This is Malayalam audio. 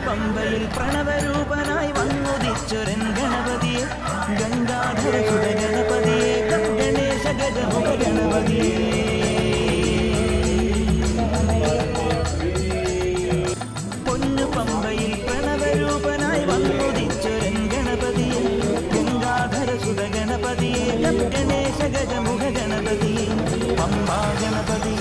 പമ്പയിൽ പ്രണവരൂപനായി വന്നുദിച്ചൊരൻ ഗണപതിയെ ഗംഗാധര സുത ഗണപതിയെ ഗണേശ ഗജമുഖ ഗണപതിയെ പൊന്നു പമ്പയിൽ പ്രണവരൂപനായി വന്നുദിച്ചൊരൻ ഗണപതിയെ ഗംഗാധര സുത ഗണപതിയെ ഗണേശ ഗജമുഖ ഗണപതിയെ പമ്പാ ഗണപതി